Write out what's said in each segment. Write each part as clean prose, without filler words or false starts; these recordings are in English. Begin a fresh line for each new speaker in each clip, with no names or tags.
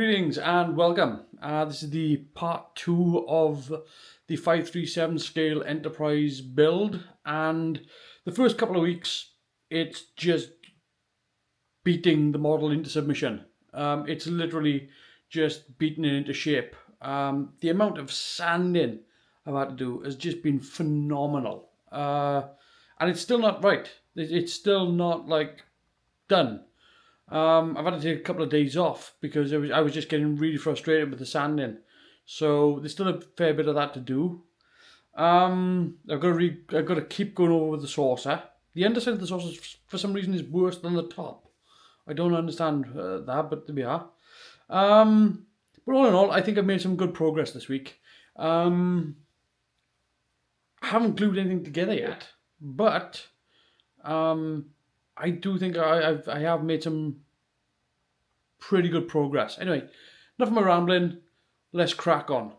Greetings and welcome. This is the part 2 of the 537 scale Enterprise build, and the first couple of weeks it's just beating the model into submission. It's literally just beating it into shape. The amount of sanding I've had to do has just been phenomenal, and it's still not right. It's still not like done. I've had to take a couple of days off because I was just getting really frustrated with the sanding. So there's still a fair bit of that to do. I've got to keep going over with the saucer. The underside of the saucer for some reason is worse than the top. I don't understand that, but there we are. But all in all, I think I've made some good progress this week. I haven't glued anything together yet, but I do think I have made some pretty good progress. Anyway, enough of my rambling. Let's crack on.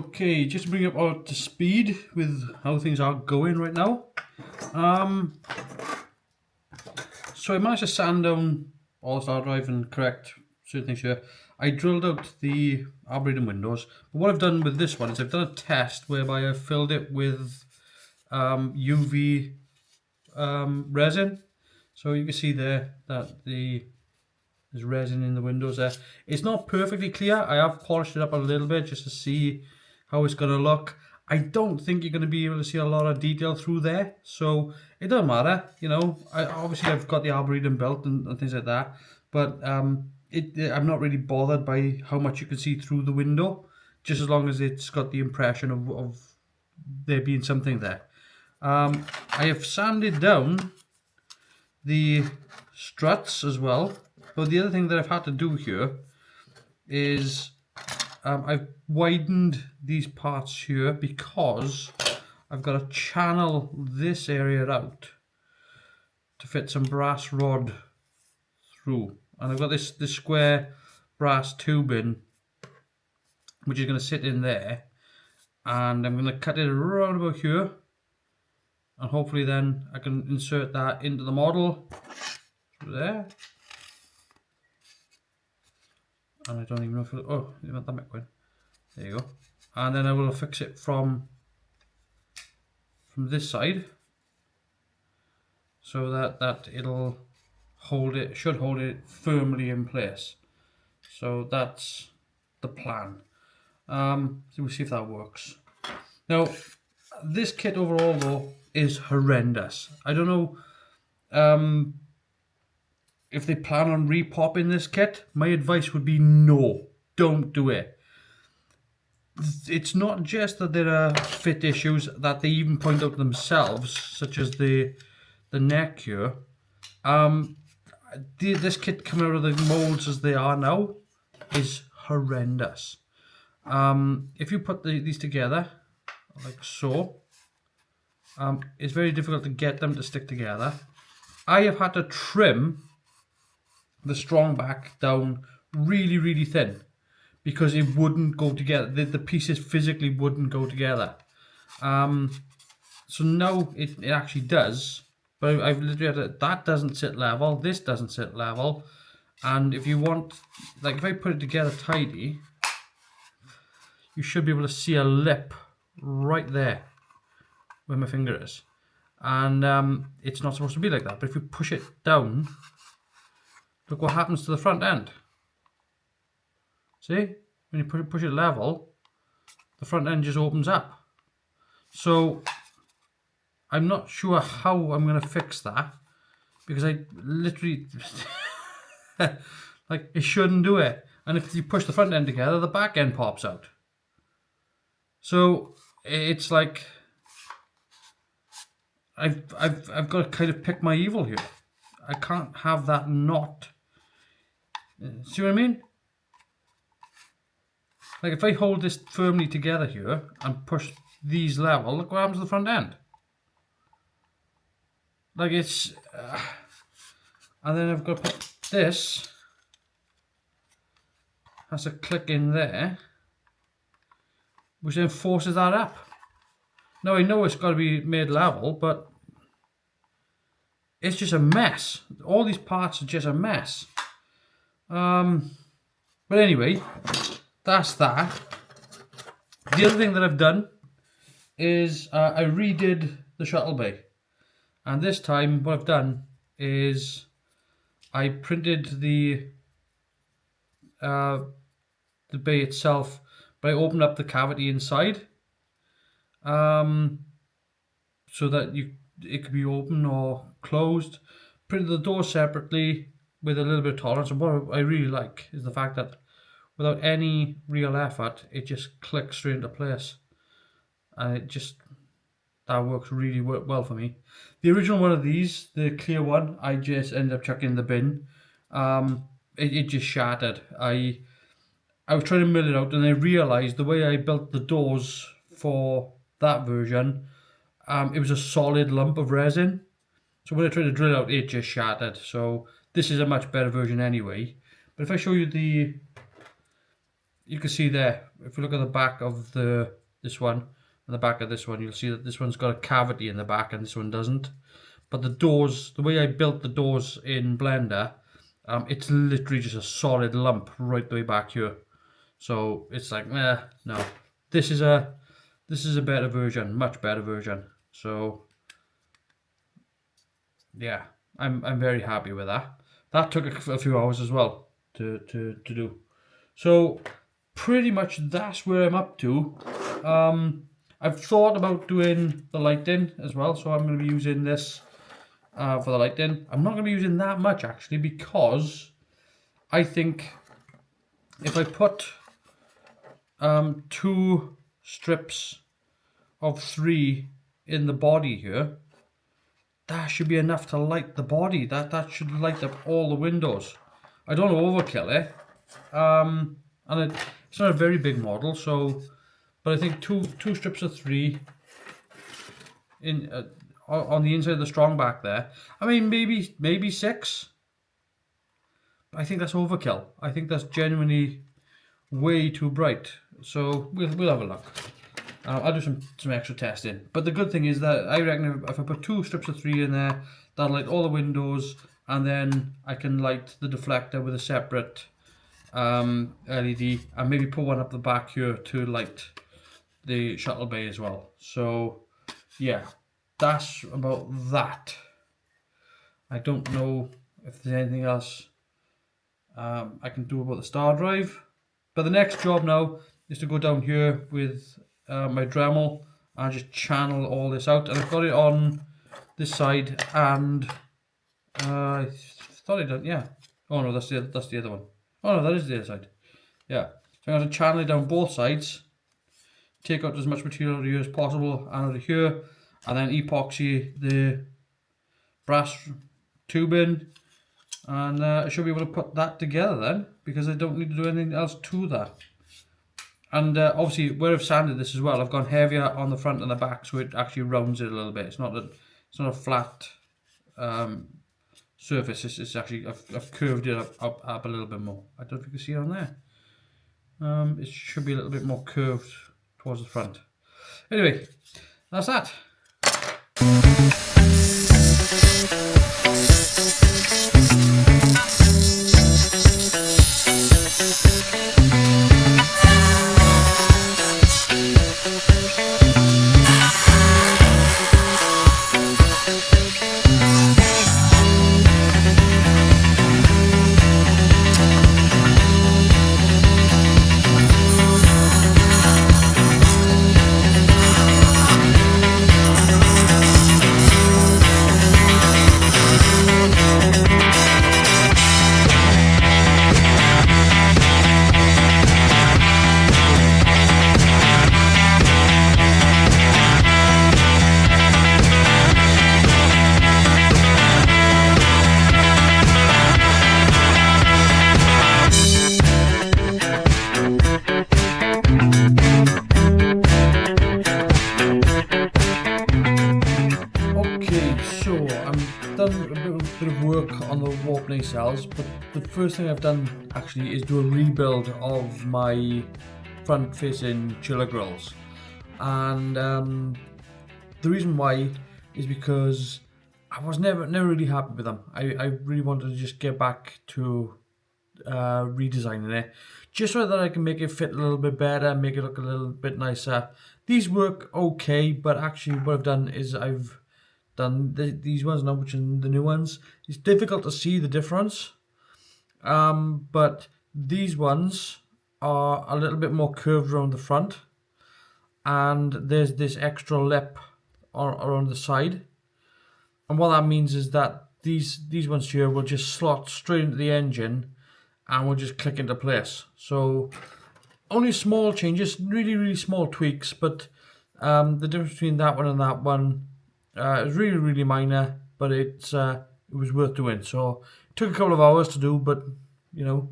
Okay, just to bring up up to speed with how things are going right now. So I managed to sand down all the hard drive and correct certain things here. I drilled out the Arboretum windows. But what I've done with this one is I've done a test whereby I've filled it with UV resin. So you can see there that there's resin in the windows there. It's not perfectly clear. I have polished it up a little bit just to see how it's going to look. I don't think you're going to be able to see a lot of detail through there, so it doesn't matter, you know. Obviously I've got the Arboretum belt and things like that, but I'm not really bothered by how much you can see through the window, just as long as it's got the impression of there being something there. I have sanded down the struts as well, but the other thing that I've had to do here is I've widened these parts here because I've got to channel this area out to fit some brass rod through, and I've got this square brass tubing which is going to sit in there, and I'm going to cut it around about here, and hopefully then I can insert that into the model through there. And I don't even know if it, oh, you want that might go in. There you go. And then I will fix it from this side, so that it'll hold it, should hold it firmly in place. So that's the plan. So we'll see if that works. Now, this kit overall though is horrendous. I don't know if they plan on repopping this kit. My advice would be no, don't do it. It's not just that there are fit issues that they even point out themselves, such as the neck here. This kit coming out of the molds as they are now is horrendous. If you put these together like so, it's very difficult to get them to stick together. I have had to trim the strong back down really thin because it wouldn't go together. The pieces physically wouldn't go together. So now it actually does, but I've literally had it, that doesn't sit level, this doesn't sit level, and if you want, like if I put it together tidy, you should be able to see a lip right there where my finger is, and it's not supposed to be like that, but if you push it down, look what happens to the front end. See, when you push it level, the front end just opens up. So I'm not sure how I'm going to fix that, because I literally like it shouldn't do it, and if you push the front end together, the back end pops out. So it's like I've got to kind of pick my evil here. I can't have that not. See what I mean? Like if I hold this firmly together here and push these level, look what happens to the front end. Like it's, and then I've got to put this, has to click in there, which then forces that up. Now I know it's got to be made level, but it's just a mess. All these parts are just a mess. But anyway, that's that. The other thing that I've done is I redid the shuttle bay, and this time what I've done is I printed the bay itself, but I opened up the cavity inside, so that it could be open or closed. Printed the door separately with a little bit of tolerance, and what I really like is the fact that without any real effort, it just clicks straight into place, and that works really well for me. The original one of these, the clear one, I just ended up chucking in the bin. It just shattered. I was trying to mill it out, and I realised the way I built the doors for that version, it was a solid lump of resin. So when I tried to drill out, it just shattered. So this is a much better version anyway. But if I show you you can see there, if you look at the back of the this one, and the back of this one, you'll see that this one's got a cavity in the back and this one doesn't. But the doors, the way I built the doors in Blender, it's literally just a solid lump right the way back here. So it's like, no. This is a better version, much better version. So yeah, I'm very happy with that. That took a few hours as well to do. So pretty much that's where I'm up to. I've thought about doing the lighting as well, so I'm going to be using this for the lighting. I'm not going to be using that much actually, because I think if I put 2 strips of 3 in the body here, that should be enough to light the body. That should light up all the windows. I don't want to overkill it. And it's not a very big model, so, but I think two strips of 3 in on the inside of the strong back there. I mean, maybe 6. I think that's overkill. I think that's genuinely way too bright. So we'll have a look. I'll do some extra testing. But the good thing is that I reckon if I put 2 strips of 3 in there, that'll light all the windows, and then I can light the deflector with a separate LED, and maybe put one up the back here to light the shuttle bay as well. So yeah, that's about that. I don't know if there's anything else I can do about the star drive. But the next job now is to go down here with my Dremel and just channel all this out. And I've got it on this side, and I thought I done, yeah. Oh no, that's the other one. Oh no, that is the other side. Yeah. So I'm going to channel it down both sides, take out as much material out of here as possible and out of here, and then epoxy the brass tubing, and I should be able to put that together then, because I don't need to do anything else to that. And obviously where I've sanded this as well, I've gone heavier on the front and the back, so it actually rounds it a little bit. It's not a flat surface. It's actually, I've curved it up a little bit more. I don't know if you can see it on there. It should be a little bit more curved towards the front. Anyway, that's that. Bit of work on the warp nacelles, but the first thing I've done actually is do a rebuild of my front facing chiller grills, and the reason why is because I was never really happy with them. I really wanted to just get back to redesigning it, just so that I can make it fit a little bit better, make it look a little bit nicer. These work okay, but actually what I've done is I've done these ones now, which are the new ones. It's difficult to see the difference, but these ones are a little bit more curved around the front, and there's this extra lip around the side, and what that means is that these ones here will just slot straight into the engine and will just click into place. So only small changes, really small tweaks, but the difference between that one and that one is really minor, but it was worth doing. So it took a couple of hours to do, but you know,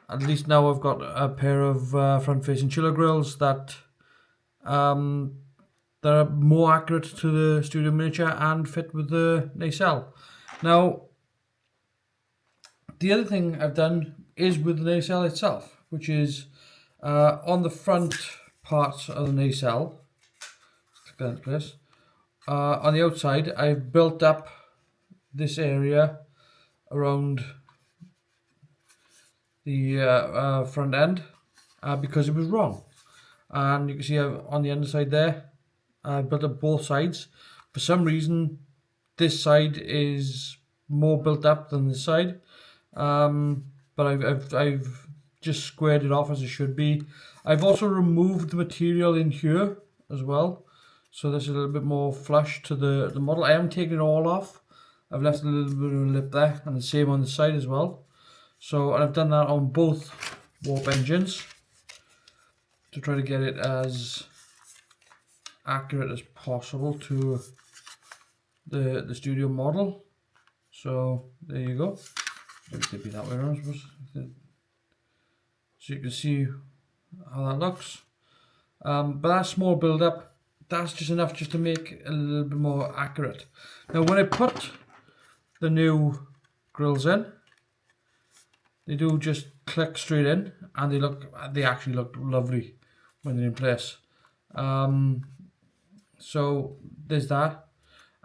at least now I've got a pair of front-facing chiller grills that are more accurate to the studio miniature and fit with the nacelle. Now, the other thing I've done is with the nacelle itself, which is on the front parts of the nacelle. Stick that into place. On the outside, I've built up this area around the front end because it was wrong. And you can see on the underside there, I've built up both sides. For some reason, this side is more built up than this side, but I've just squared it off as it should be. I've also removed the material in here as well, so this is a little bit more flush to the model. I haven't taken it all off. I've left a little bit of a lip there, and the same on the side as well. So, and I've done that on both warp engines to try to get it as accurate as possible to the studio model. So there you go. It could be that way around, I suppose. So you can see how that looks. But that small build up, that's just enough just to make it a little bit more accurate. Now when I put the new grills in, they do just click straight in, and they actually look lovely when they're in place. So there's that.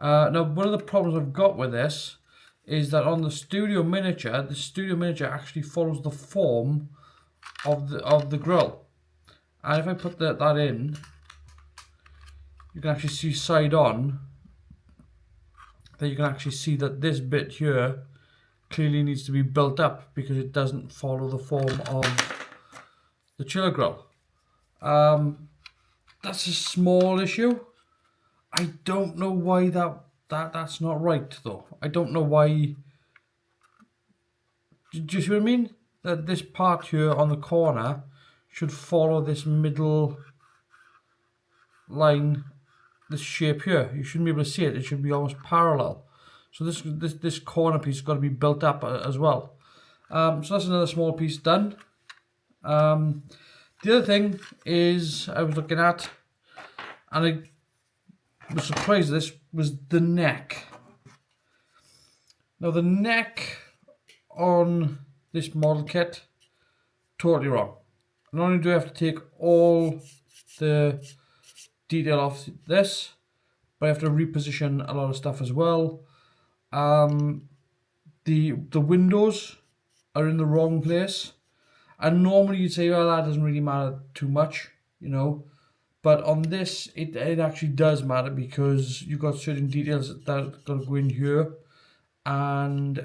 Now one of the problems I've got with this is that on the studio miniature actually follows the form of the grill. And if I put that in, you can actually see side on that you can actually see that this bit here clearly needs to be built up because it doesn't follow the form of the chiller grill. That's a small issue. I don't know why that's not right though. I don't know why. Do you see what I mean? That this part here on the corner should follow this middle line, this shape here. You shouldn't be able to see it. It should be almost parallel. So this corner piece has got to be built up as well. So that's another small piece done. The other thing is I was looking at, and I was surprised this was the neck. Now the neck on this model kit, totally wrong. Not only do I have to take all the detail off this, but I have to reposition a lot of stuff as well. The windows are in the wrong place, and normally you'd say, well, that doesn't really matter too much, you know, but on this it actually does matter because you've got certain details that got to go in here, and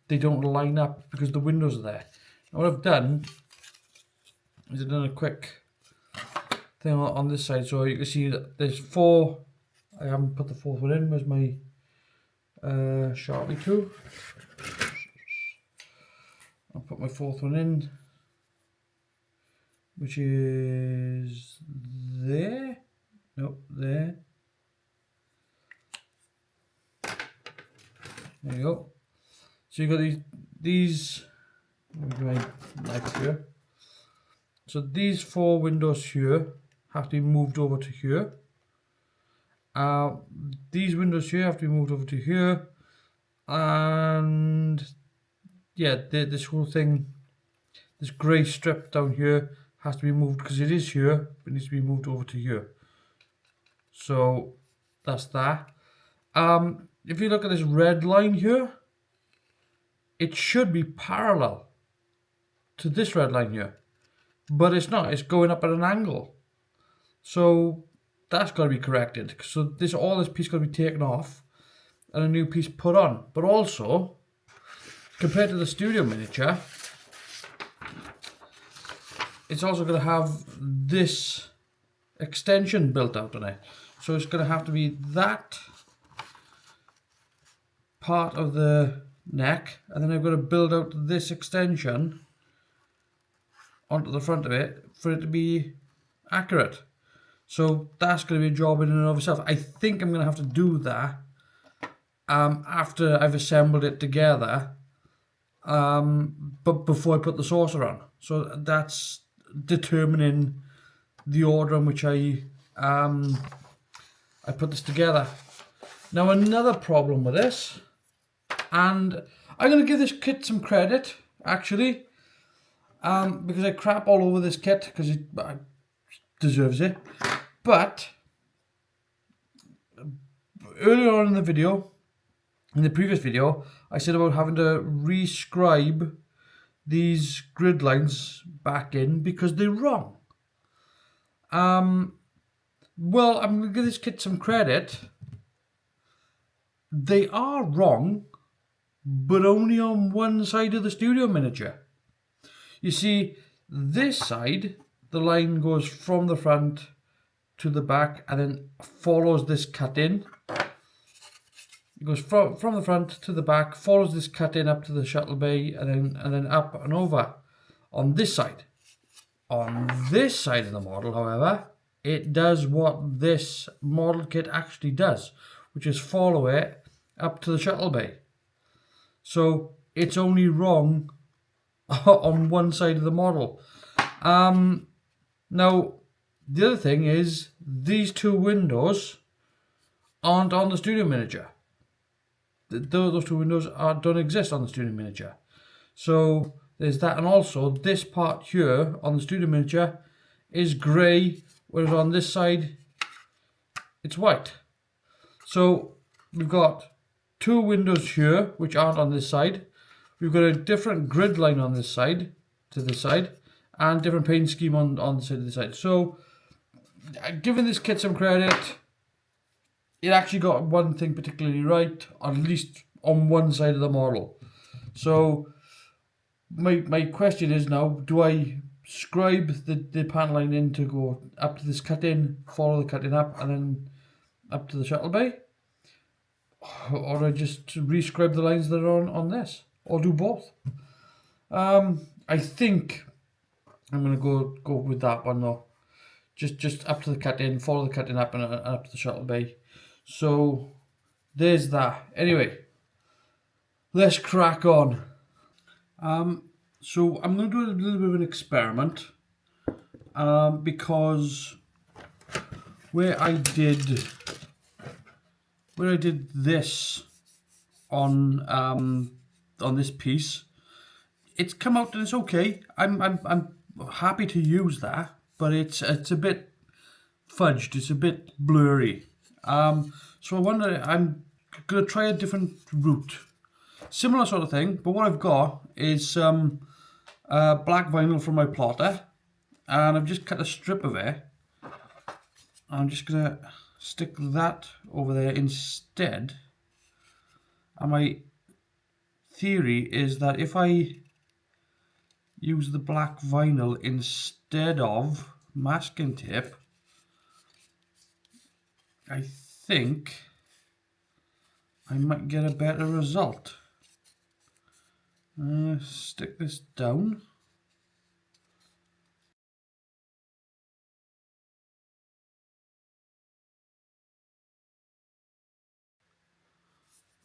they don't line up because the windows are there. Now what I've done is I've done a quick thing on this side, so you can see that there's four. I haven't put the fourth one in. Where's my Sharpie tool? I'll put my fourth one in, which is there. Nope, there. There you go. So you got these. Let me get my knife here. So these four windows here have to be moved over to here. These windows here have to be moved over to here, and yeah, this whole thing, this grey strip down here has to be moved because it is here, but it needs to be moved over to here. So that's that. If you look at this red line here, it should be parallel to this red line here, but it's not. It's going up at an angle. So that's got to be corrected. So all this piece got to be taken off and a new piece put on. But also, compared to the studio miniature, it's also going to have this extension built out on it. So it's going to have to be that part of the neck, and then I've got to build out this extension onto the front of it for it to be accurate. So that's going to be a job in and of itself. I think I'm going to have to do that after I've assembled it together, but before I put the saucer on. So that's determining the order in which I put this together. Now another problem with this, and I'm going to give this kit some credit actually, because I crap all over this kit because deserves it. But earlier on in the video, in the previous video, I said about having to rescribe these grid lines back in because they're wrong. Well, I'm going to give this kit some credit. They are wrong, but only on one side of the studio miniature. You see, this side, the line goes from the front to the back and then follows this cut in. It goes from the front to the back, follows this cut in up to the shuttle bay, and then up and over on this side. On this side of the model, however, it does what this model kit actually does, which is follow it up to the shuttle bay. So it's only wrong on one side of the model. Now, the other thing is these two windows aren't on the studio miniature. Those two windows don't exist on the studio miniature. So there's that, and also this part here on the studio miniature is grey, whereas on this side it's white. So we've got two windows here which aren't on this side. We've got a different grid line on this side to this side, and different paint scheme on the side to this side. So giving this kit some credit, it actually got one thing particularly right, at least on one side of the model. So my question is now, do I scribe the panel line in to go up to this cut in, follow the cut in up, and then up to the shuttle bay? Or do I just rescribe the lines that are on this? Or do both? I think I'm going to go with that one though. Just up to the cut in, follow the cut in up and up to the shuttle bay. So there's that. Anyway, let's crack on. So I'm going to do a little bit of an experiment, because where I did this on this piece, it's come out and it's okay. I'm happy to use that, but it's a bit fudged. It's a bit blurry. So I wonder, I'm gonna try a different route, similar sort of thing. But what I've got is some black vinyl from my plotter, and I've just cut a strip of it. I'm just gonna stick that over there instead. And my theory is that if I use the black vinyl instead of masking tape, I think I might get a better result. Stick this down.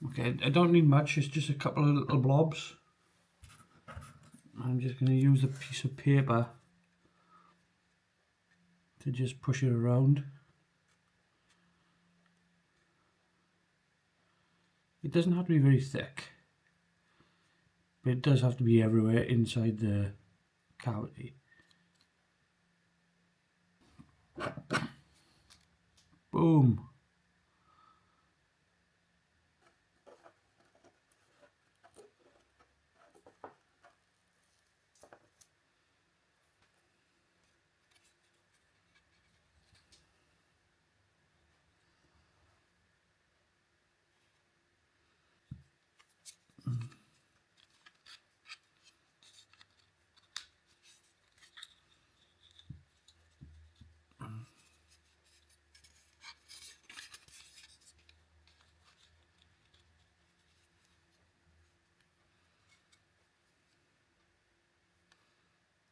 Okay, I don't need much, it's just a couple of little blobs. I'm just going to use a piece of paper to just push it around. It doesn't have to be very thick, but it does have to be everywhere inside the cavity. Boom.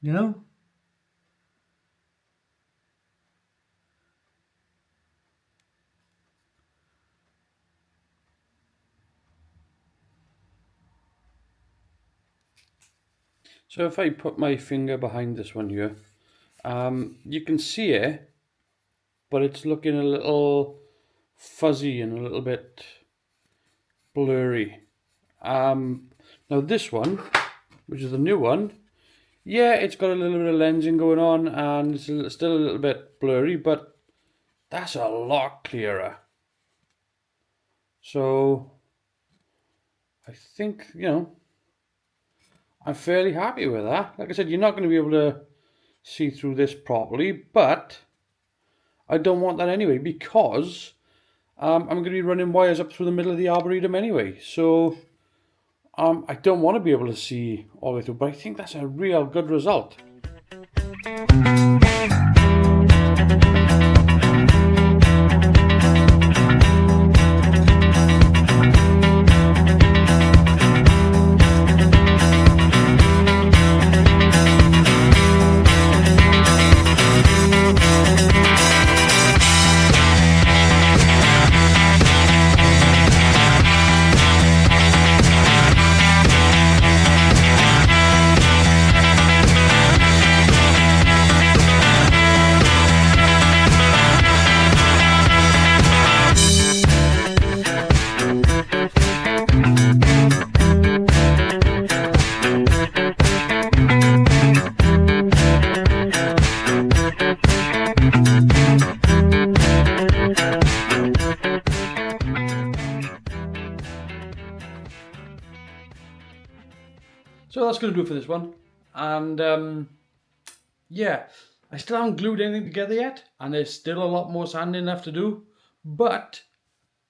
You know? So if I put my finger behind this one here, you can see it, but it's looking a little fuzzy and a little bit blurry. Now this one, which is the new one, Yeah, it's got a little bit of lensing going on and it's still a little bit blurry, but that's a lot clearer. So I think, I'm fairly happy with that. Like I said, you're not going to be able to see through this properly, but I don't want that anyway because I'm going to be running wires up through the middle of the arboretum anyway. So I don't want to be able to see all the way through, but I think that's a real good result. So that's going to do it for this one. And yeah, I still haven't glued anything together yet, and there's still a lot more sanding left to do. But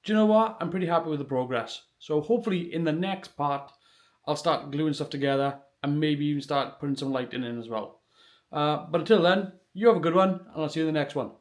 do you know what? I'm pretty happy with the progress. So hopefully in the next part, I'll start gluing stuff together and maybe even start putting some lighting in as well. But until then, you have a good one, and I'll see you in the next one.